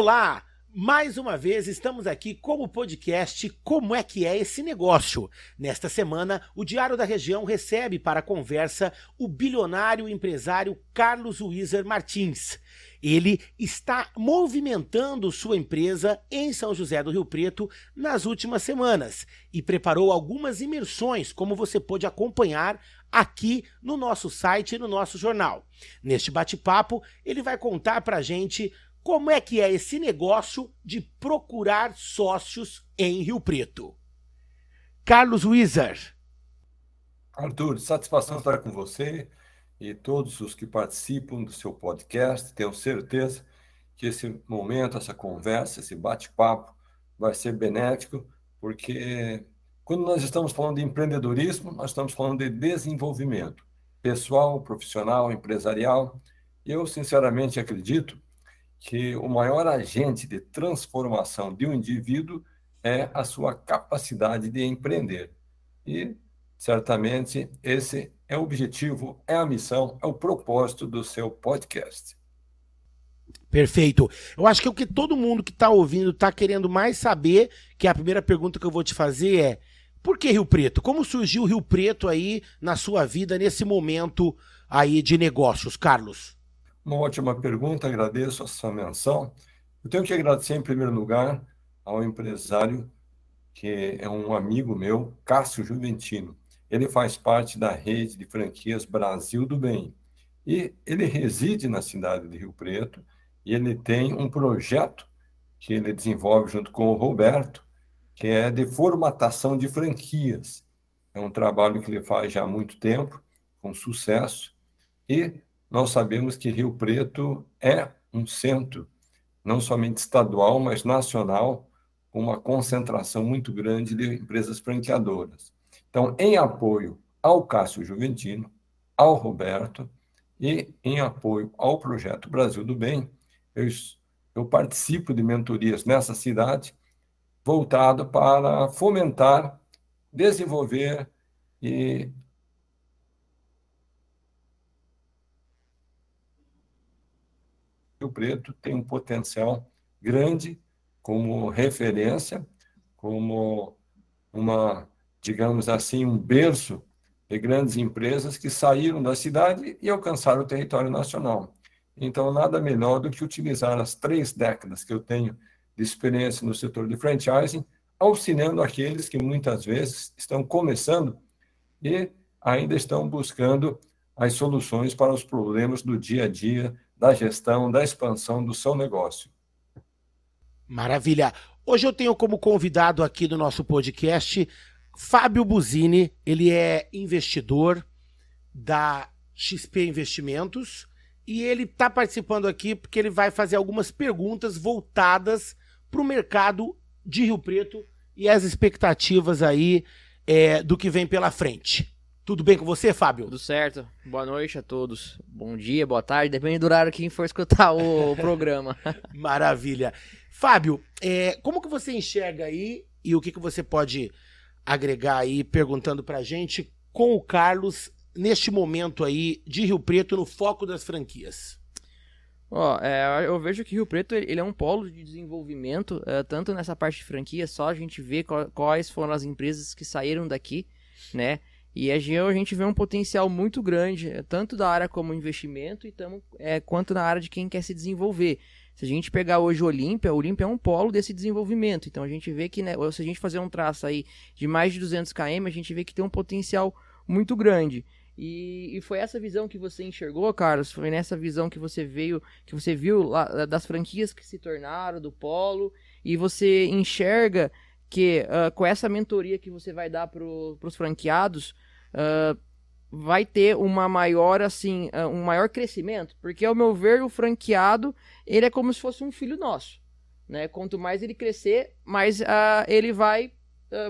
Olá! Mais uma vez estamos aqui com o podcast Como é que é esse negócio? Nesta semana, o Diário da Região recebe para a conversa o bilionário empresário Carlos Wiser Martins. Ele está movimentando sua empresa em São José do Rio Preto nas últimas semanas e preparou algumas imersões, como você pôde acompanhar aqui no nosso site e no nosso jornal. Neste bate-papo, ele vai contar para a gente como é que é esse negócio de procurar sócios em Rio Preto. Carlos Wiser. Arthur, satisfação estar com você e todos os que participam do seu podcast. Tenho certeza que esse momento, essa conversa, esse bate-papo vai ser benéfico, porque quando nós estamos falando de empreendedorismo, nós estamos falando de desenvolvimento pessoal, profissional, empresarial. Eu, sinceramente, acredito que o maior agente de transformação de um indivíduo é a sua capacidade de empreender. E, certamente, esse é o objetivo, é a missão, é o propósito do seu podcast. Perfeito. Eu acho que é o que todo mundo que está ouvindo está querendo mais saber, que a primeira pergunta que eu vou te fazer é: por que Rio Preto? Como surgiu o Rio Preto aí na sua vida, nesse momento aí de negócios, Carlos? Uma ótima pergunta, agradeço a sua menção. Eu tenho que agradecer, em primeiro lugar, ao empresário, que é um amigo meu, Cássio Juventino. Ele faz parte da rede de franquias Brasil do Bem. E ele reside na cidade de Rio Preto e ele tem um projeto que ele desenvolve junto com o Roberto, que é de formatação de franquias. É um trabalho que ele faz já há muito tempo, com sucesso, e nós sabemos que Rio Preto é um centro, não somente estadual, mas nacional, com uma concentração muito grande de empresas franqueadoras. Então, em apoio ao Cássio Juventino, ao Roberto e em apoio ao Projeto Brasil do Bem, eu participo de mentorias nessa cidade, voltado para fomentar, desenvolver e Rio Preto tem um potencial grande como referência, como digamos assim, um berço de grandes empresas que saíram da cidade e alcançaram o território nacional. Então, nada melhor do que utilizar as 3 décadas que eu tenho de experiência no setor de franchising, auxiliando aqueles que muitas vezes estão começando e ainda estão buscando as soluções para os problemas do dia a dia, da gestão, da expansão do seu negócio. Maravilha. Hoje eu tenho como convidado aqui do nosso podcast Fábio Buzini. Ele é investidor da XP Investimentos e ele está participando aqui porque ele vai fazer algumas perguntas voltadas para o mercado de Rio Preto e as expectativas aí do que vem pela frente. Tudo bem com você, Fábio? Tudo certo. Boa noite a todos. Bom dia, boa tarde, depende do horário que quem for escutar o programa. Maravilha. Fábio, como que você enxerga aí e o que você pode agregar aí perguntando pra gente com o Carlos neste momento aí de Rio Preto no foco das franquias? Eu vejo que Rio Preto ele é um polo de desenvolvimento, tanto nessa parte de franquia, só a gente vê quais foram as empresas que saíram daqui, né? E a gente vê um potencial muito grande, tanto da área como investimento quanto na área de quem quer se desenvolver. Se a gente pegar hoje o Olímpia é um polo desse desenvolvimento. Então a gente vê que, né, se a gente fazer um traço aí de mais de 200 km, a gente vê que tem um potencial muito grande. E foi essa visão que você enxergou, Carlos? Foi nessa visão que você viu lá, das franquias que se tornaram, do polo, e você enxerga que com essa mentoria que você vai dar para os franqueados, vai ter um maior crescimento, porque ao meu ver o franqueado ele é como se fosse um filho nosso, né? Quanto mais ele crescer, mais ele vai,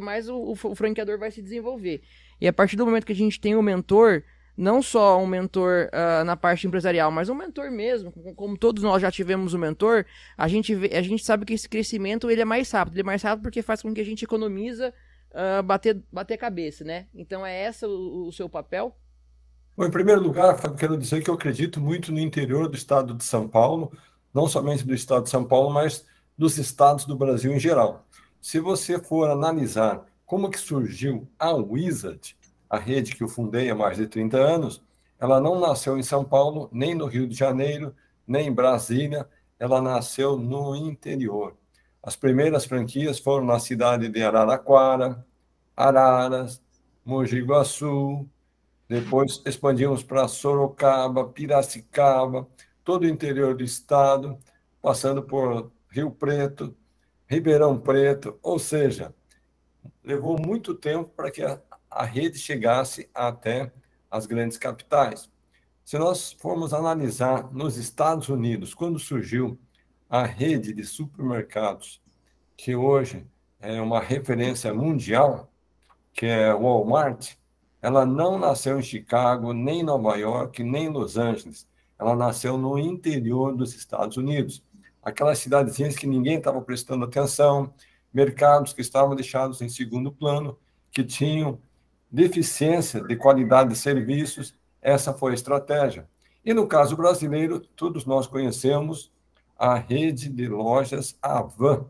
mais o franqueador vai se desenvolver. E a partir do momento que a gente tem um mentor, não só um mentor na parte empresarial, mas um mentor mesmo, como todos nós já tivemos um mentor, a gente sabe que esse crescimento ele é mais rápido. Ele é mais rápido porque faz com que a gente economiza bater cabeça, né? Então é esse o seu papel? Bom, em primeiro lugar, Fábio, quero dizer que eu acredito muito no interior do estado de São Paulo. não somente do estado de São Paulo, mas dos estados do Brasil em geral. Se você for analisar como que surgiu a Wizard, a rede que eu fundei há mais de 30 anos, ela não nasceu em São Paulo, nem no Rio de Janeiro, nem em Brasília, ela nasceu no interior. As primeiras franquias foram na cidade de Araraquara, Araras, Mogi Guaçu, depois expandimos para Sorocaba, Piracicaba, todo o interior do estado, passando por Rio Preto, Ribeirão Preto, ou seja, levou muito tempo para que a rede chegasse até as grandes capitais. Se nós formos analisar nos Estados Unidos, quando surgiu a rede de supermercados, que hoje é uma referência mundial, que é o Walmart, ela não nasceu em Chicago, nem em Nova York, nem em Los Angeles. Ela nasceu no interior dos Estados Unidos. Aquelas cidadezinhas que ninguém estava prestando atenção, mercados que estavam deixados em segundo plano, que tinham deficiência de qualidade de serviços. Essa foi a estratégia. E no caso brasileiro, todos nós conhecemos a rede de lojas Havan,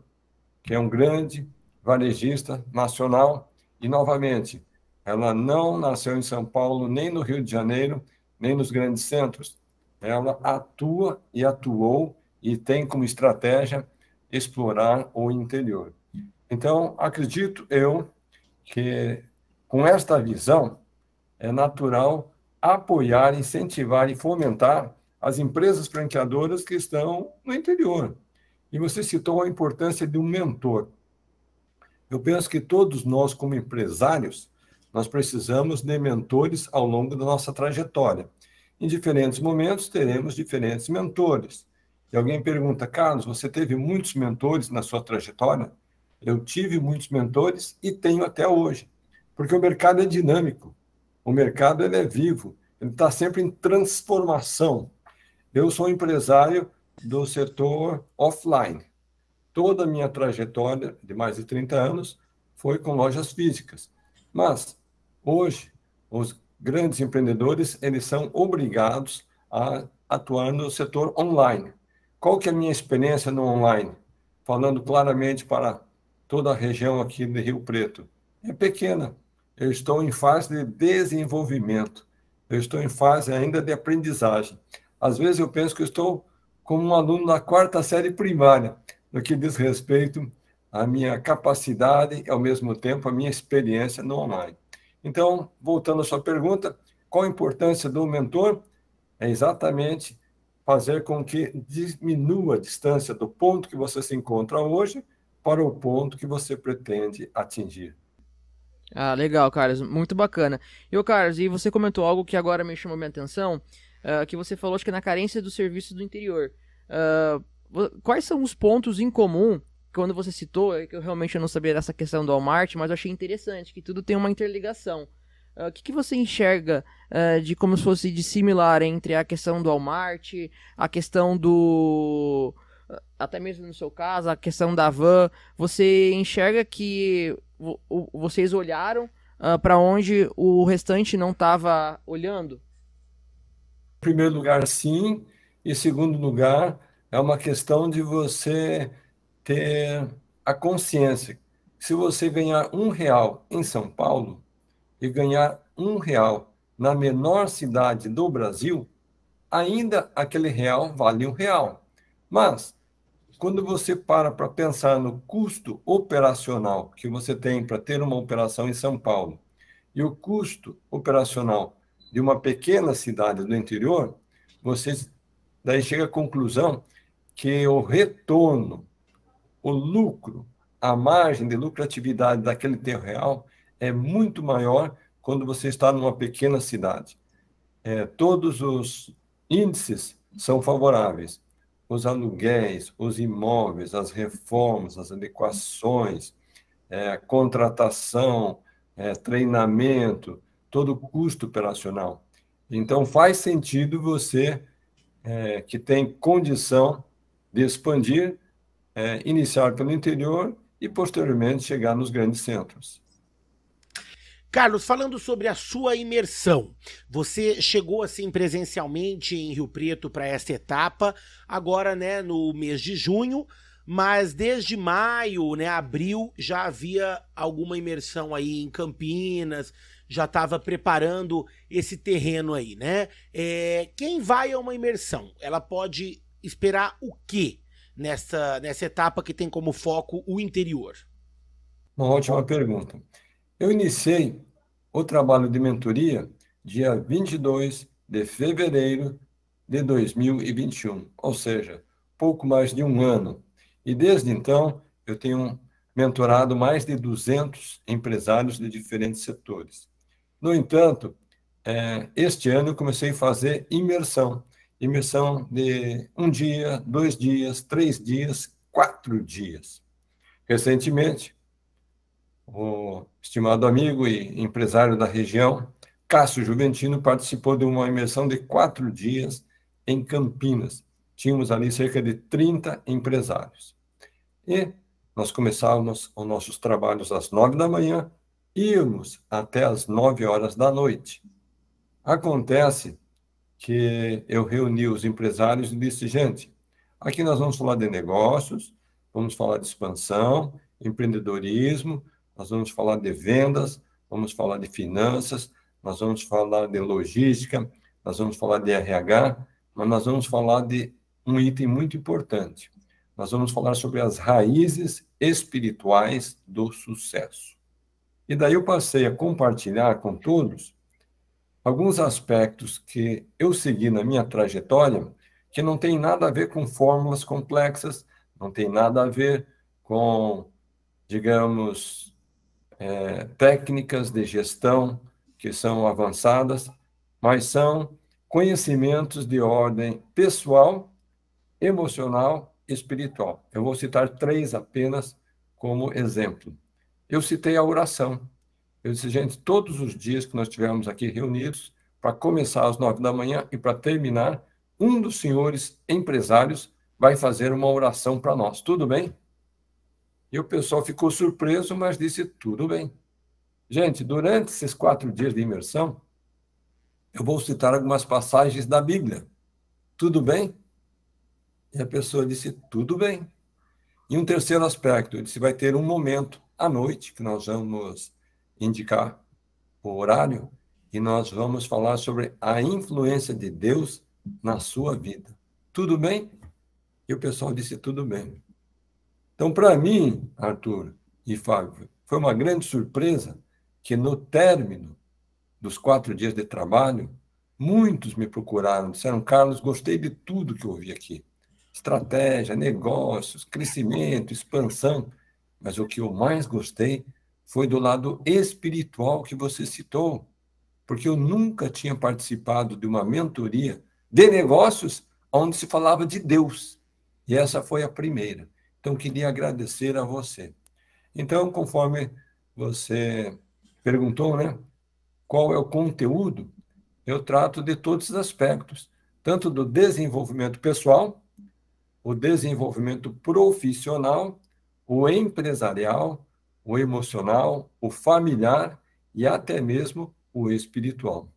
que é um grande varejista nacional. E, novamente, ela não nasceu em São Paulo, nem no Rio de Janeiro, nem nos grandes centros. Ela atua e atuou e tem como estratégia explorar o interior. Então, acredito eu que, com esta visão, é natural apoiar, incentivar e fomentar as empresas franqueadoras que estão no interior. E você citou a importância de um mentor. Eu penso que todos nós, como empresários, nós precisamos de mentores ao longo da nossa trajetória. Em diferentes momentos, teremos diferentes mentores. E alguém pergunta, Carlos, você teve muitos mentores na sua trajetória? Eu tive muitos mentores e tenho até hoje, porque o mercado é dinâmico, o mercado ele é vivo, ele está sempre em transformação. Eu sou empresário do setor offline. Toda a minha trajetória de mais de 30 anos foi com lojas físicas. Mas, hoje, os grandes empreendedores, eles são obrigados a atuar no setor online. Qual que é a minha experiência no online? Falando claramente para toda a região aqui de Rio Preto. É pequena. Eu estou em fase de desenvolvimento. Eu estou em fase ainda de aprendizagem. Às vezes eu penso que eu estou como um aluno da 4ª série primária, no que diz respeito à minha capacidade e, ao mesmo tempo, à minha experiência no online. Então, voltando à sua pergunta, qual a importância do mentor? É exatamente fazer com que diminua a distância do ponto que você se encontra hoje para o ponto que você pretende atingir. Ah, legal, Carlos, muito bacana. E, Carlos, e você comentou algo que agora me chamou minha atenção, que você falou, acho que na carência do serviço do interior. Quais são os pontos em comum, quando você citou, que eu realmente não sabia dessa questão do Walmart, mas eu achei interessante, que tudo tem uma interligação. O que você enxerga de como se fosse de similar entre a questão do Walmart, a questão do... até mesmo no seu caso, a questão da van? Você enxerga que vocês olharam para onde o restante não estava olhando? Em primeiro lugar, sim. E, em segundo lugar, é uma questão de você ter a consciência. Se você ganhar R$1 em São Paulo e ganhar R$1 na menor cidade do Brasil, ainda aquele real vale R$1. Mas, quando você para pensar no custo operacional que você tem para ter uma operação em São Paulo e o custo operacional de uma pequena cidade do interior, você daí chega à conclusão que o retorno, o lucro, a margem de lucratividade daquele teu real é muito maior quando você está numa pequena cidade. Todos os índices são favoráveis. Os aluguéis, os imóveis, as reformas, as adequações, contratação, treinamento, todo o custo operacional. Então, faz sentido você, que tem condição de expandir, iniciar pelo interior e, posteriormente, chegar nos grandes centros. Carlos, falando sobre a sua imersão, você chegou assim presencialmente em Rio Preto para esta etapa, agora, né, no mês de junho, mas desde maio, né, abril, já havia alguma imersão aí em Campinas, já estava preparando esse terreno aí, né? Quem vai a uma imersão, ela pode esperar o quê nessa etapa que tem como foco o interior? Uma ótima pergunta. Eu iniciei o trabalho de mentoria dia 22 de fevereiro de 2021, ou seja, pouco mais de um ano. E desde então, eu tenho mentorado mais de 200 empresários de diferentes setores. No entanto, este ano eu comecei a fazer imersão. Imersão de 1 dia, 2 dias, 3 dias, 4 dias. Recentemente, o estimado amigo e empresário da região, Cássio Juventino, participou de uma imersão de 4 dias em Campinas. Tínhamos ali cerca de 30 empresários. E nós começávamos os nossos trabalhos às 9 da manhã, íamos até às 9 horas da noite. Acontece que eu reuni os empresários e disse, gente, aqui nós vamos falar de negócios, vamos falar de expansão, empreendedorismo, nós vamos falar de vendas, vamos falar de finanças, nós vamos falar de logística, nós vamos falar de RH, mas nós vamos falar de um item muito importante. Nós vamos falar sobre as raízes espirituais do sucesso. E daí eu passei a compartilhar com todos alguns aspectos que eu segui na minha trajetória que não tem nada a ver com fórmulas complexas, não tem nada a ver com, digamos, técnicas de gestão que são avançadas, mas são conhecimentos de ordem pessoal, emocional e espiritual. Eu vou citar 3 apenas como exemplo. Eu citei a oração. Eu disse, gente, todos os dias que nós estivermos aqui reunidos, para começar às 9 da manhã e para terminar, um dos senhores empresários vai fazer uma oração para nós. Tudo bem? E o pessoal ficou surpreso, mas disse, tudo bem. Gente, durante esses 4 dias de imersão, eu vou citar algumas passagens da Bíblia. Tudo bem? E a pessoa disse, tudo bem. E um terceiro aspecto, ele disse, vai ter um momento à noite, que nós vamos indicar o horário, e nós vamos falar sobre a influência de Deus na sua vida. Tudo bem? E o pessoal disse, tudo bem. Então, para mim, Arthur e Fábio, foi uma grande surpresa que no término dos 4 dias de trabalho, muitos me procuraram, disseram, Carlos, gostei de tudo que eu ouvi aqui. Estratégia, negócios, crescimento, expansão. Mas o que eu mais gostei foi do lado espiritual que você citou, porque eu nunca tinha participado de uma mentoria de negócios onde se falava de Deus. E essa foi a primeira. Então, queria agradecer a você. Então, conforme você perguntou, né, qual é o conteúdo, eu trato de todos os aspectos, tanto do desenvolvimento pessoal, o desenvolvimento profissional, o empresarial, o emocional, o familiar e até mesmo o espiritual.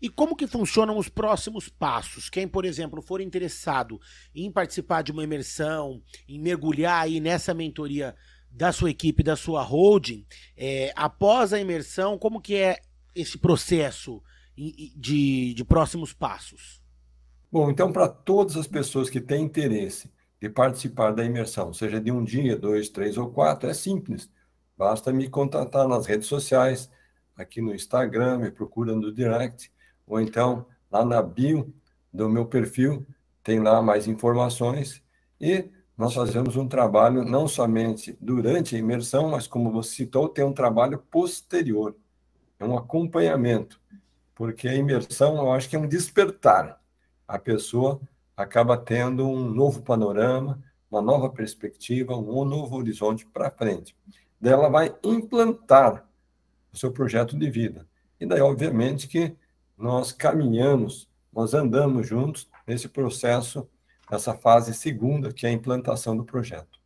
E como que funcionam os próximos passos? Quem, por exemplo, for interessado em participar de uma imersão, em mergulhar aí nessa mentoria da sua equipe, da sua holding, após a imersão, como que é esse processo de próximos passos? Bom, então, para todas as pessoas que têm interesse de participar da imersão, seja de 1 dia, 2, 3 ou 4, é simples. Basta me contatar nas redes sociais, aqui no Instagram, me procura no direct, ou então lá na bio do meu perfil, tem lá mais informações, e nós fazemos um trabalho não somente durante a imersão, mas como você citou, tem um trabalho posterior, é um acompanhamento, porque a imersão, eu acho que é um despertar. A pessoa acaba tendo um novo panorama, uma nova perspectiva, um novo horizonte para frente. Daí ela vai implantar o seu projeto de vida. E daí, obviamente, que nós caminhamos, nós andamos juntos nesse processo, nessa fase segunda, que é a implantação do projeto.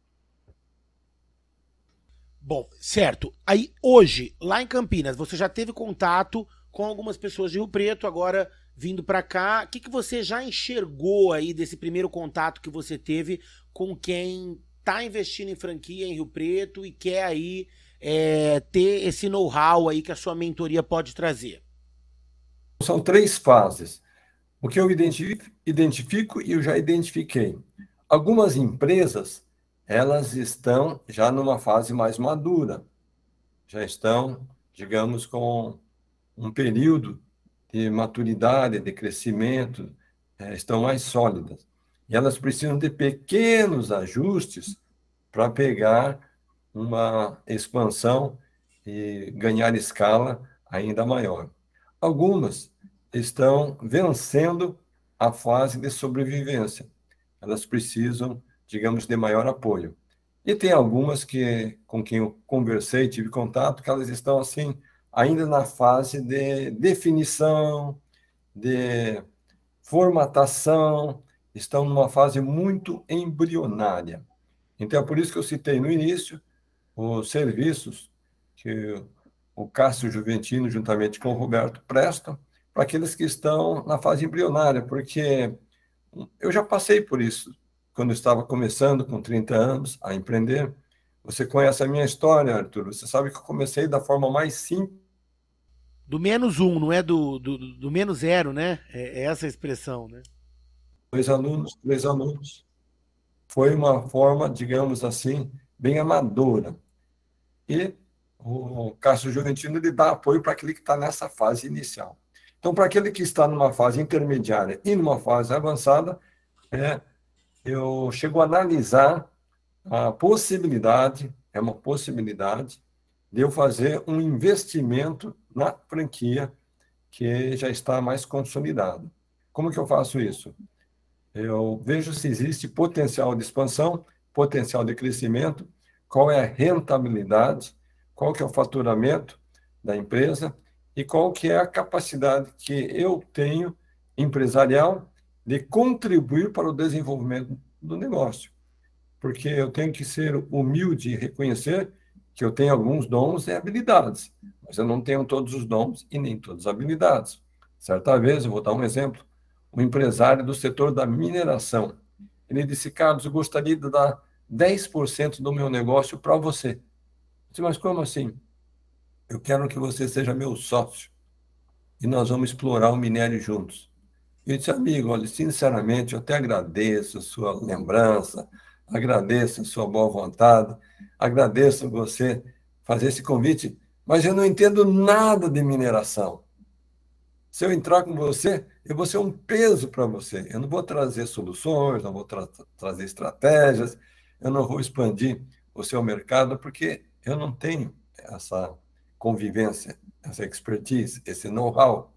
Bom, certo. Aí hoje, lá em Campinas, você já teve contato com algumas pessoas de Rio Preto, agora vindo para cá. O que, que você já enxergou aí desse primeiro contato que você teve com quem está investindo em franquia em Rio Preto e quer aí ter esse know-how aí que a sua mentoria pode trazer? São 3 fases. O que eu identifico e eu já identifiquei. Algumas empresas, elas estão já numa fase mais madura, já estão, digamos, com um período de maturidade, de crescimento, estão mais sólidas. E elas precisam de pequenos ajustes para pegar uma expansão e ganhar escala ainda maior. Algumas estão vencendo a fase de sobrevivência. Elas precisam, digamos, de maior apoio. E tem algumas com quem eu conversei, tive contato, que elas estão assim, ainda na fase de definição, de formatação, estão numa fase muito embrionária. Então, é por isso que eu citei no início os serviços que o Cássio Juventino, juntamente com o Roberto, prestam para aqueles que estão na fase embrionária, porque eu já passei por isso quando eu estava começando, com 30 anos, a empreender. Você conhece a minha história, Arthur, você sabe que eu comecei da forma mais simples. Do menos um, não é do menos zero, né? É essa a expressão, né? 2 alunos, 3 alunos. Foi uma forma, digamos assim, bem amadora. E o Cássio Juventino ele dá apoio para aquele que está nessa fase inicial. Então, para aquele que está numa fase intermediária e numa fase avançada, eu chego a analisar a possibilidade, é uma possibilidade, de eu fazer um investimento na franquia que já está mais consolidada. Como que eu faço isso? Eu vejo se existe potencial de expansão, potencial de crescimento, qual é a rentabilidade, qual que é o faturamento da empresa e qual que é a capacidade que eu tenho empresarial de contribuir para o desenvolvimento do negócio. Porque eu tenho que ser humilde e reconhecer que eu tenho alguns dons e habilidades, mas eu não tenho todos os dons e nem todas as habilidades. Certa vez, eu vou dar um exemplo, um empresário do setor da mineração, ele disse, Carlos, eu gostaria de dar 10% do meu negócio para você. Eu disse, mas como assim? Eu quero que você seja meu sócio e nós vamos explorar o minério juntos. Eu disse, amigo, olha, sinceramente, eu até agradeço a sua lembrança, agradeço a sua boa vontade, agradeço você fazer esse convite, mas eu não entendo nada de mineração. Se eu entrar com você, eu vou ser um peso para você. Eu não vou trazer soluções, não vou trazer estratégias, eu não vou expandir o seu mercado, porque eu não tenho essa convivência, essa expertise, esse know-how.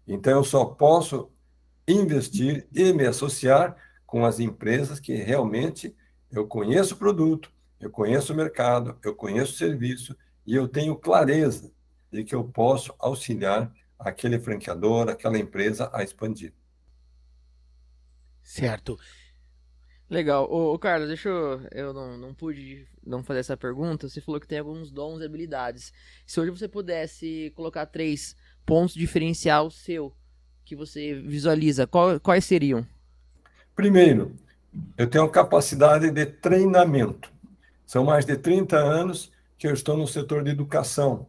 Então, eu só posso investir e me associar com as empresas que realmente eu conheço o produto, eu conheço o mercado, eu conheço o serviço e eu tenho clareza de que eu posso auxiliar aquele franqueador, aquela empresa a expandir. Certo. Legal. Ô Carlos, eu não pude não fazer essa pergunta. Você falou que tem alguns dons e habilidades. Se hoje você pudesse colocar 3 pontos diferencial seu que você visualiza, quais seriam? Primeiro, eu tenho capacidade de treinamento. São mais de 30 anos que eu estou no setor de educação,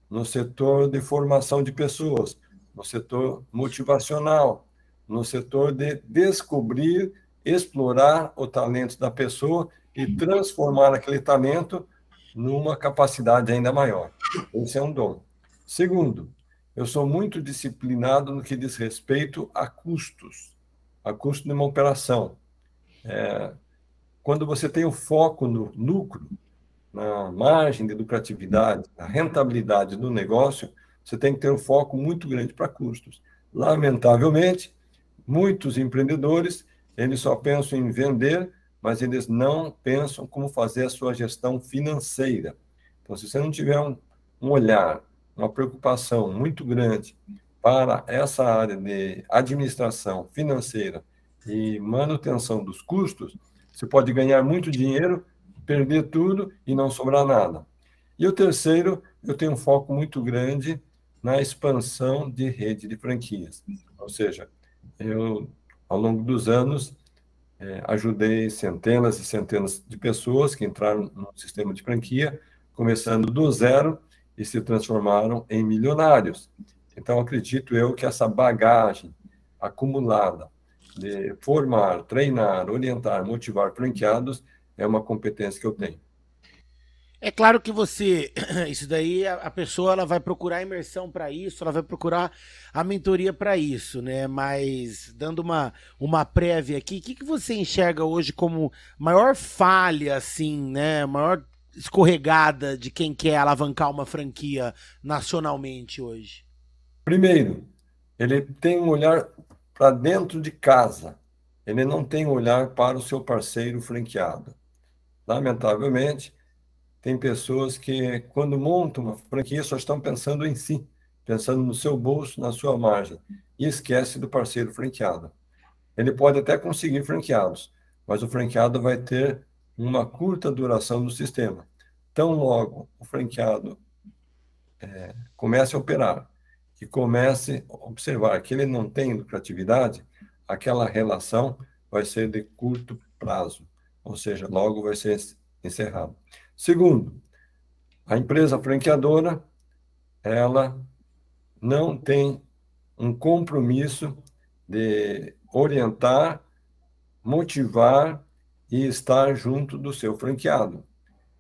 no setor de formação de pessoas, no setor motivacional, no setor de descobrir, explorar o talento da pessoa e transformar aquele talento numa capacidade ainda maior. Esse é um dom. Segundo, eu sou muito disciplinado no que diz respeito a custo de uma operação. Quando você tem o foco no lucro, na margem de lucratividade, na rentabilidade do negócio, você tem que ter um foco muito grande para custos. Lamentavelmente, muitos empreendedores, eles só pensam em vender, mas eles não pensam como fazer a sua gestão financeira. Então, se você não tiver um olhar, uma preocupação muito grande para essa área de administração financeira e manutenção dos custos, você pode ganhar muito dinheiro, perder tudo e não sobrar nada. E o terceiro, eu tenho um foco muito grande na expansão de rede de franquias. Ou seja, eu, ao longo dos anos, ajudei centenas e centenas de pessoas que entraram no sistema de franquia, começando do zero e se transformaram em milionários. Então, acredito eu que essa bagagem acumulada de formar, treinar, orientar, motivar franqueados é uma competência que eu tenho. É claro que você, isso daí, a pessoa ela vai procurar imersão para isso, ela vai procurar a mentoria para isso, né? Mas dando uma prévia aqui, o que você enxerga hoje como maior falha, assim, né? Maior escorregada de quem quer alavancar uma franquia nacionalmente hoje? Primeiro, ele tem um olhar para dentro de casa. Ele não tem um olhar para o seu parceiro franqueado. Lamentavelmente, tem pessoas que, quando montam uma franquia, só estão pensando em si, pensando no seu bolso, na sua margem, e esquece do parceiro franqueado. Ele pode até conseguir franqueados, mas o franqueado vai ter uma curta duração no sistema. Tão logo o franqueado comece a operar e comece a observar que ele não tem lucratividade, aquela relação vai ser de curto prazo, ou seja, logo vai ser encerrado. Segundo, a empresa franqueadora, ela não tem um compromisso de orientar, motivar e estar junto do seu franqueado.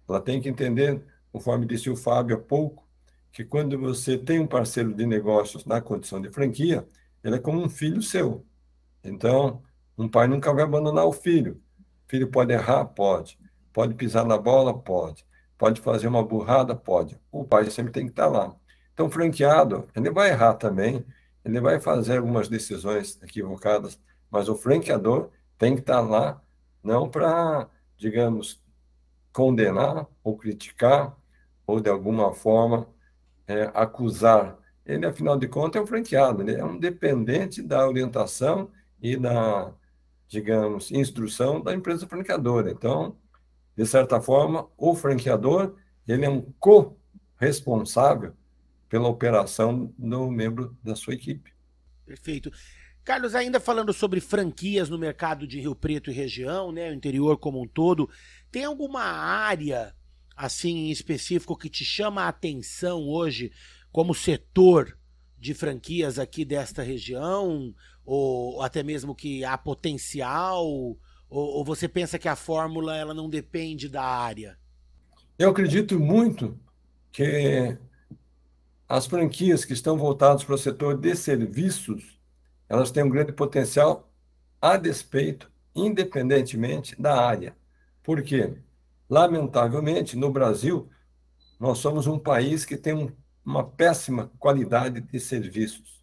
Ela tem que entender, conforme disse o Fábio há pouco, que quando você tem um parceiro de negócios na condição de franquia, ele é como um filho seu. Então, um pai nunca vai abandonar o filho. O filho pode errar? Pode. Pode pisar na bola? Pode. Pode fazer uma burrada? Pode. O pai sempre tem que estar lá. Então, o franqueado, ele vai errar também, ele vai fazer algumas decisões equivocadas, mas o franqueador tem que estar lá, não para, digamos, condenar ou criticar, ou de alguma forma acusar. Ele, afinal de contas, é um franqueado, ele é um dependente da orientação e da, digamos, instrução da empresa franqueadora. Então, de certa forma, o franqueador, ele é um co-responsável pela operação do membro da sua equipe. Perfeito. Carlos, ainda falando sobre franquias no mercado de Rio Preto e região, né, o interior como um todo, tem alguma área assim em específico que te chama a atenção hoje como setor de franquias aqui desta região, ou até mesmo que há potencial, ou você pensa que a fórmula ela não depende da área? Eu acredito muito que as franquias que estão voltadas para o setor de serviços, elas têm um grande potencial a despeito, independentemente da área. Por quê? Lamentavelmente, no Brasil, nós somos um país que tem uma péssima qualidade de serviços.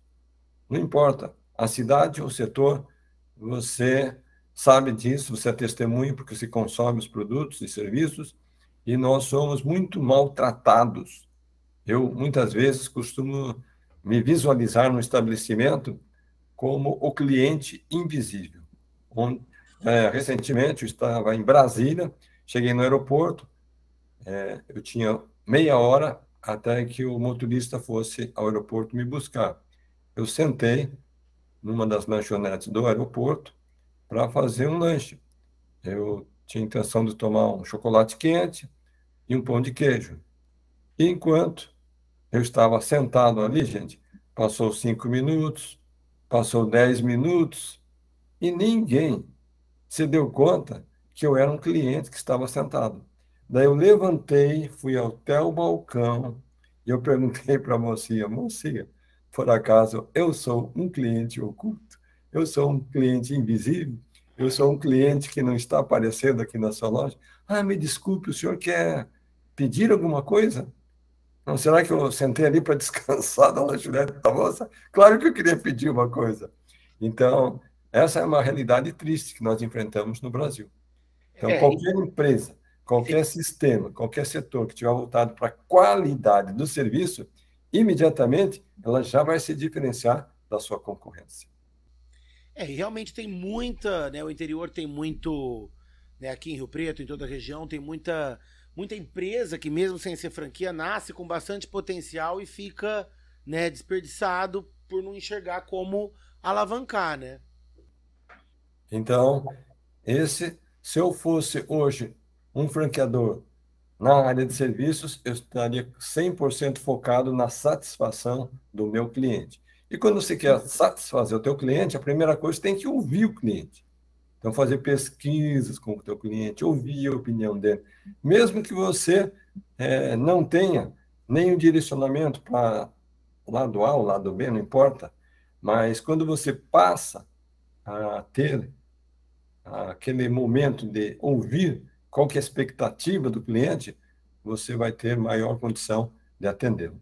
Não importa a cidade ou o setor, você sabe disso, você é testemunha porque se consome os produtos e serviços, e nós somos muito maltratados. Eu, muitas vezes, costumo me visualizar no estabelecimento como o cliente invisível. Recentemente, eu estava em Brasília, cheguei no aeroporto, eu tinha meia hora até que o motorista fosse ao aeroporto me buscar. Eu sentei numa das lanchonetes do aeroporto para fazer um lanche. Eu tinha intenção de tomar um chocolate quente e um pão de queijo. E enquanto eu estava sentado ali, gente, passou 5 minutos, passou 10 minutos e ninguém se deu conta que eu era um cliente que estava sentado. Daí eu levantei, fui até o balcão e eu perguntei para a mocinha, mocinha, por acaso eu sou um cliente oculto? Eu sou um cliente invisível? Eu sou um cliente que não está aparecendo aqui na sua loja? Ah, me desculpe, o senhor quer pedir alguma coisa? Não, será que eu sentei ali para descansar da lanchonete da moça? Claro que eu queria pedir uma coisa. Então, essa é uma realidade triste que nós enfrentamos no Brasil. Então, É, qualquer empresa, qualquer sistema, qualquer setor que estiver voltado para a qualidade do serviço, imediatamente ela já vai se diferenciar da sua concorrência. e realmente tem muita, né, o interior tem muito, né, aqui em Rio Preto, em toda a região, tem muita empresa que mesmo sem ser franquia nasce com bastante potencial e fica, né, desperdiçado por não enxergar como alavancar, né? Então, se eu fosse hoje um franqueador na área de serviços, eu estaria 100% focado na satisfação do meu cliente. E quando você quer satisfazer o teu cliente, a primeira coisa tem que ouvir o cliente. Então, fazer pesquisas com o teu cliente, ouvir a opinião dele. Mesmo que você não tenha nenhum direcionamento para o lado A ou lado B, não importa. Mas quando você passa a ter aquele momento de ouvir qual que é a expectativa do cliente, você vai ter maior condição de atendê-lo.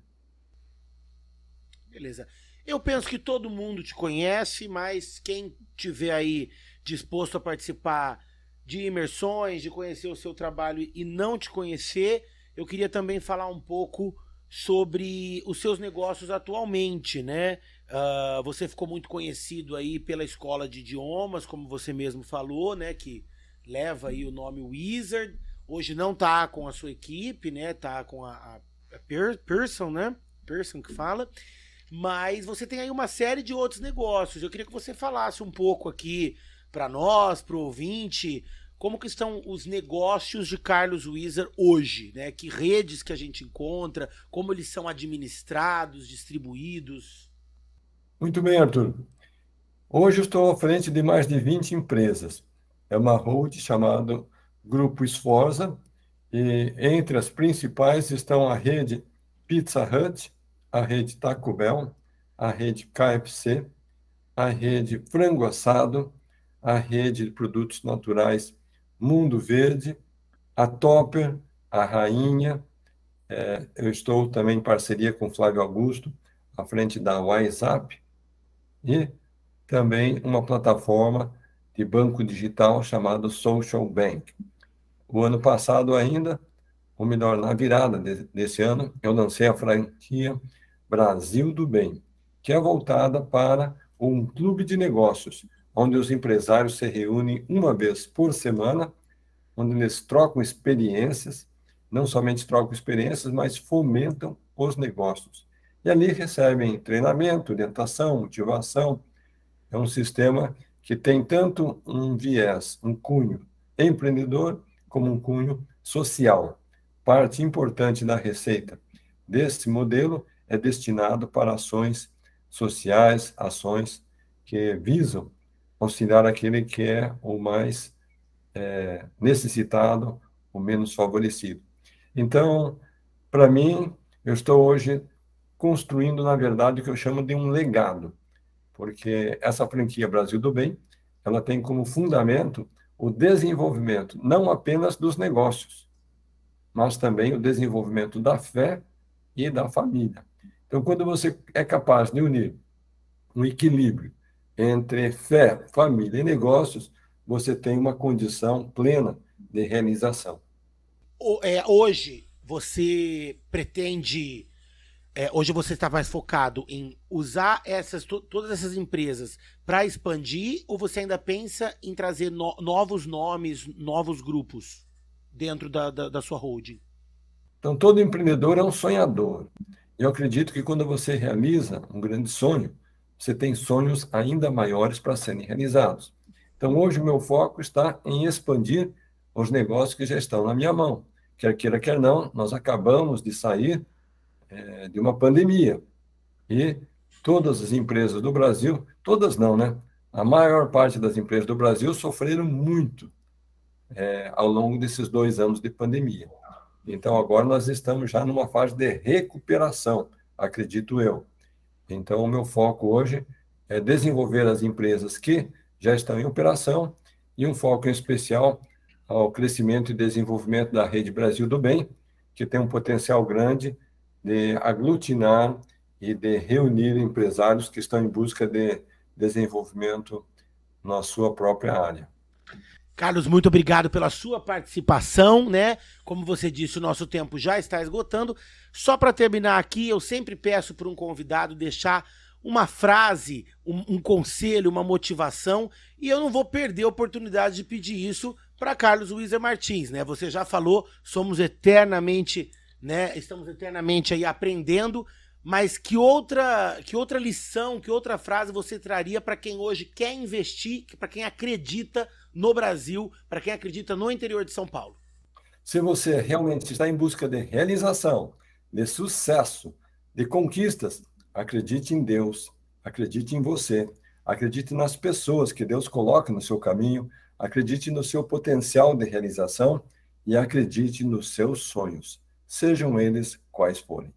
Beleza. Eu penso que todo mundo te conhece, mas quem tiver aí disposto a participar de imersões, de conhecer o seu trabalho e não te conhecer, eu queria também falar um pouco sobre os seus negócios atualmente, né? Você ficou muito conhecido aí pela escola de idiomas, como você mesmo falou, né? Que leva aí o nome Wizard. Hoje não tá com a sua equipe, né? Tá com a Pearson, né? Pearson que fala. Mas você tem aí uma série de outros negócios. Eu queria que você falasse um pouco aqui para nós, para o ouvinte, como que estão os negócios de Carlos Wizard hoje, né? Que redes que a gente encontra, como eles são administrados, distribuídos. Muito bem, Arthur. Hoje eu estou à frente de mais de 20 empresas. É uma holding chamada Grupo Sforza, e entre as principais estão a rede Pizza Hut, a rede Taco Bell, a rede KFC, a rede Frango Assado, a rede de produtos naturais Mundo Verde, a Topper, a Rainha. Eu estou também em parceria com Flávio Augusto, à frente da WhatsApp, e também uma plataforma de banco digital chamada Social Bank. O ano passado ainda, ou melhor, na virada desse ano, eu lancei a franquia Brasil do Bem, que é voltada para um clube de negócios, onde os empresários se reúnem uma vez por semana, onde eles trocam experiências, não somente trocam experiências, mas fomentam os negócios. E ali recebem treinamento, orientação, motivação. É um sistema que tem tanto um viés, um cunho empreendedor, como um cunho social. Parte importante da receita deste modelo é destinado para ações sociais, ações que visam auxiliar aquele que é o mais necessitado, o menos favorecido. Então, para mim, eu estou hoje construindo, na verdade, o que eu chamo de um legado, porque essa franquia Brasil do Bem, ela tem como fundamento o desenvolvimento não apenas dos negócios, mas também o desenvolvimento da fé e da família. Então, quando você é capaz de unir um equilíbrio entre fé, família e negócios, você tem uma condição plena de realização. Hoje você pretende, hoje você está mais focado em usar todas essas empresas para expandir, ou você ainda pensa em trazer novos nomes, novos grupos dentro da sua holding? Então, todo empreendedor é um sonhador. Eu acredito que quando você realiza um grande sonho, você tem sonhos ainda maiores para serem realizados. Então, hoje o meu foco está em expandir os negócios que já estão na minha mão. Quer queira, quer não, nós acabamos de sair de uma pandemia. E todas as empresas do Brasil, todas não, né? A maior parte das empresas do Brasil sofreram muito ao longo desses 2 anos de pandemia. Então, agora nós estamos já numa fase de recuperação, acredito eu. Então, o meu foco hoje é desenvolver as empresas que já estão em operação e um foco em especial ao crescimento e desenvolvimento da Rede Brasil do Bem, que tem um potencial grande de aglutinar e de reunir empresários que estão em busca de desenvolvimento na sua própria área. Carlos, muito obrigado pela sua participação, né? Como você disse, o nosso tempo já está esgotando. Só para terminar aqui, eu sempre peço para um convidado deixar uma frase, um conselho, uma motivação, e eu não vou perder a oportunidade de pedir isso para Carlos Wieser Martins, né? Você já falou, somos eternamente, né? Estamos eternamente aí aprendendo, mas que outra lição, que outra frase você traria para quem hoje quer investir, para quem acredita no Brasil, para quem acredita no interior de São Paulo? Se você realmente está em busca de realização, de sucesso, de conquistas, acredite em Deus, acredite em você, acredite nas pessoas que Deus coloca no seu caminho, acredite no seu potencial de realização e acredite nos seus sonhos, sejam eles quais forem.